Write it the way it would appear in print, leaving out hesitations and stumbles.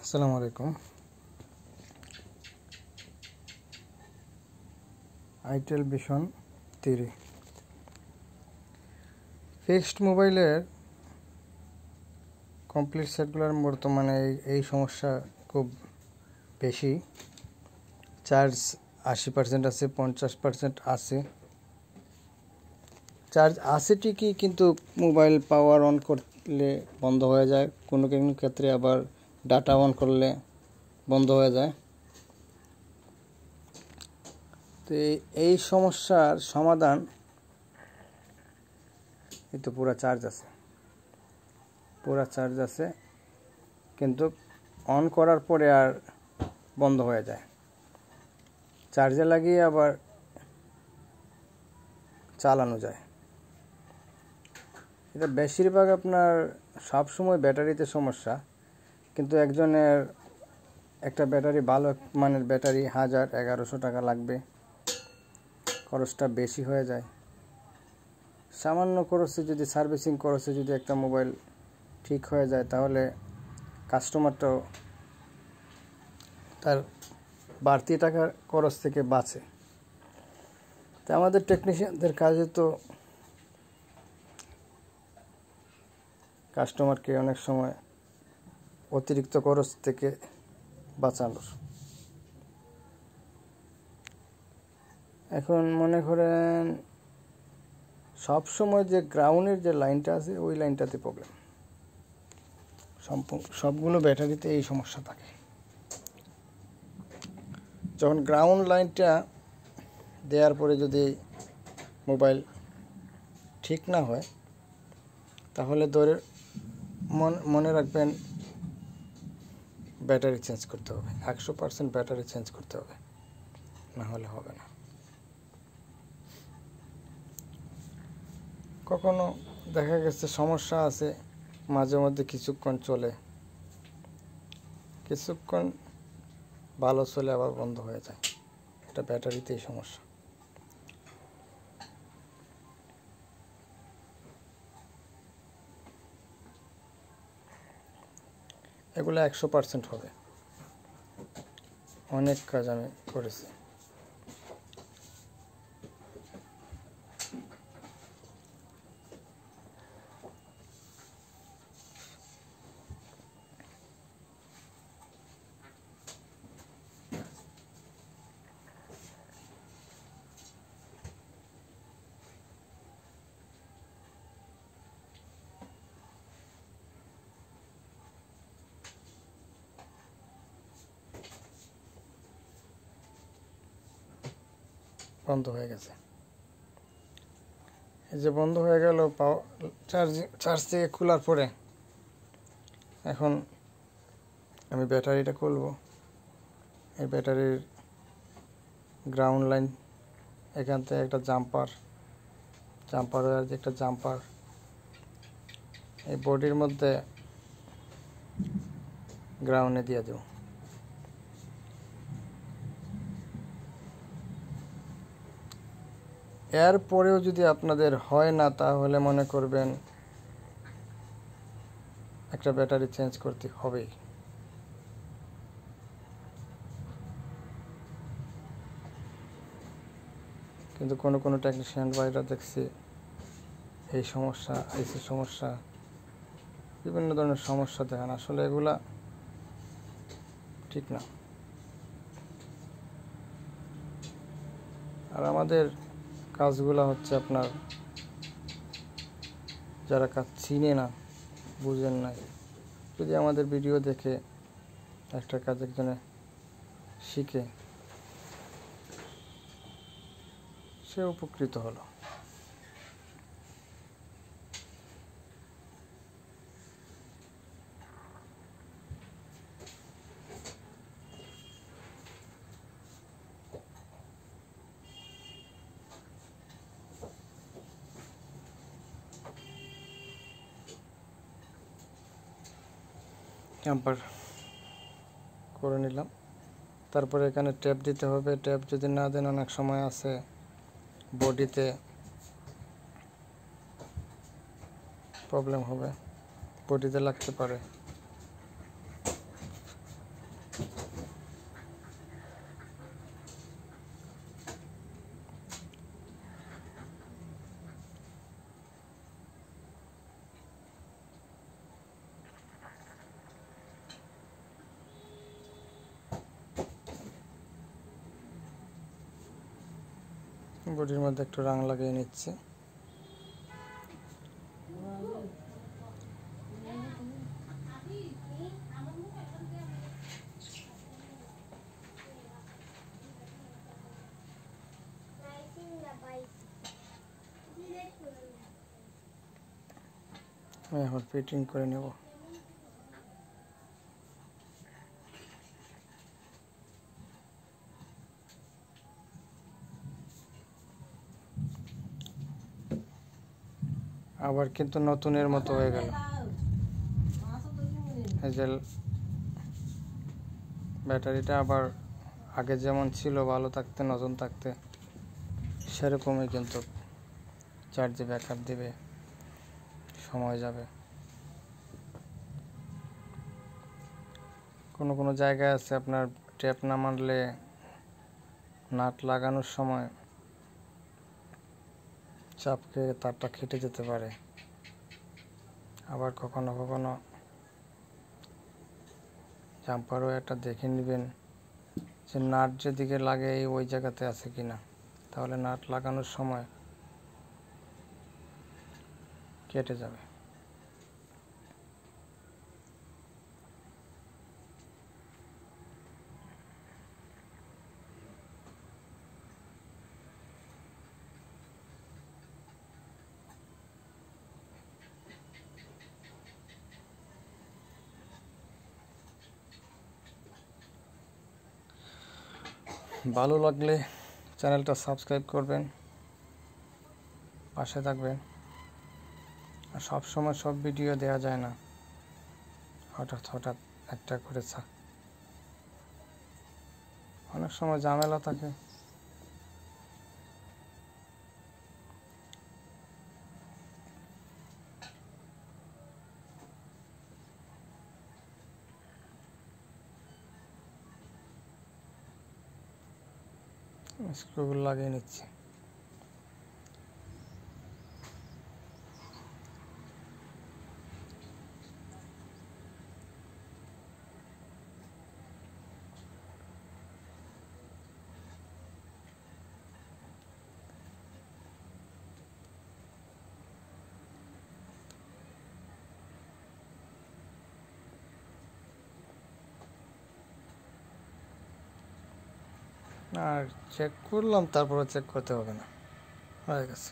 আসসালামু আলাইকুম। Itel vision 3 fixed মোবাইলের কমপ্লিট সেটগুলোর বর্তমানে এই সমস্যা খুব বেশি। চার্জ 80% আছে, 50% আছে। চার্জ আছে ঠিকই, কিন্তু মোবাইল পাওয়ার অন করলে বন্ধ হয়ে যায়। কোনো কোনো ক্ষেত্রে আবার ডাটা অন করলে বন্ধ হয়ে যায়। তো এই সমস্যার সমাধান, এই তো পুরা চার্জ আছে, কিন্তু অন করার পরে আর বন্ধ হয়ে যায়। চার্জে লাগিয়ে আবার চালানো যায়। এটা বেশিরভাগ আপনার সবসময় ব্যাটারিতে সমস্যা, কিন্তু একজনের একটা ব্যাটারি, ভালো মানের ব্যাটারি 1000-1100 টাকা লাগবে, খরচটা বেশি হয়ে যায়। সামান্য খরচে যদি সার্ভিসিং খরচে যদি একটা মোবাইল ঠিক হয়ে যায়, তাহলে কাস্টমারটাও তার বাড়তি টাকার খরচ থেকে বাঁচে। তো আমাদের টেকনিশিয়ানদের কাজে তো কাস্টমারকে অনেক সময় অতিরিক্ত খরচ থেকে বাঁচানোর। এখন মনে করেন সব সময় যে গ্রাউন্ডের যে লাইনটা আছে, ওই লাইনটাতে প্রবলেম। সবগুলো ব্যাটারিতে এই সমস্যা থাকে। যখন গ্রাউন্ড লাইনটা দেওয়ার পরে যদি মোবাইল ঠিক না হয়, তাহলে মনে রাখবেন ব্যাটারি চেঞ্জ করতে হবে। 100% ব্যাটারি চেঞ্জ করতে হবে, না হলে হবে না। কখনো দেখা গেছে সমস্যা আছে, মাঝে মধ্যে কিছুক্ষণ চলে, কিছুক্ষণ ভালো চলে আবার বন্ধ হয়ে যায়। এটা ব্যাটারিতেই সমস্যা। এগুলো 100% হবে। অনেক কাজ আমি করেছি। বন্ধ হয়ে গেছে। এই যে বন্ধ হয়ে গেল চার্জ থেকে খোলার পরে, এখন আমি ব্যাটারিটা খুলব। এই ব্যাটারির গ্রাউন্ড লাইন, এখান থেকে একটা জাম্পার ওয়্যার, যে একটা জাম্পার এই বডির মধ্যে গ্রাউন্ডে দিয়ে দেব। এরপরেও যদি আপনাদের হয় না, তাহলে মনে করবেন একটা ব্যাটারি চেঞ্জ করতে হবেই। কিন্তু কোনো টেকনিশিয়ান ভাইরা দেখছি এই সমস্যা, আইসি সমস্যা, বিভিন্ন ধরনের সমস্যা দেখান। আসলে এগুলা ঠিক না। আর আমাদের কাজগুলো হচ্ছে আপনার, যারা কাজ চিনে না, বুঝেন নাই, যদি আমাদের ভিডিও দেখে একটা কাজ একজনে শিখে, সে উপকৃত হলো। ক্যাম্পার করে নিলাম। তারপরে এখানে ট্যাপ দিতে হবে। ট্যাপ যদি না দেন, অনেক সময় আছে বডিতে প্রবলেম হবে, বডিতে লাগতে পারে। বডির মধ্যে একটু রং লাগিয়ে নিচ্ছি। আমি এখন ফিটিং করে নেব। আবার কিন্তু নতুনের মতো হয়ে গেল। এই যে ব্যাটারিটা আবার আগে যেমন ছিল ভালো থাকতে, নতুন থাকতে, সেরকমই কিন্তু চার্জে ব্যাকআপ দেবে, সময় যাবে। কোনো কোনো জায়গায় আছে আপনার ট্যাপ না মারলে নাট লাগানোর সময় চাপ খেয়ে তারটা কেটে যেতে পারে। আবার কখনো কখনো জাম্পার ওয়্যারটা দেখে নেবেন যে নাট যেদিকে লাগে ওই জায়গাতে আছে কিনা, তাহলে নাট লাগানোর সময় কেটে যাবে। ভালো লাগলে চ্যানেলটা সাবস্ক্রাইব করবেন, পাশে থাকবেন। আর সব সময় সব ভিডিও দেওয়া যায় না, হঠাৎ হঠাৎ একটা করে অনেক সময় ঝামেলা থাকে। স্ক্রুগুলো লাগিয়ে নিচ্ছি। আর চেক করলাম, তারপরে চেক করতে হবে না, হয়ে গেছে।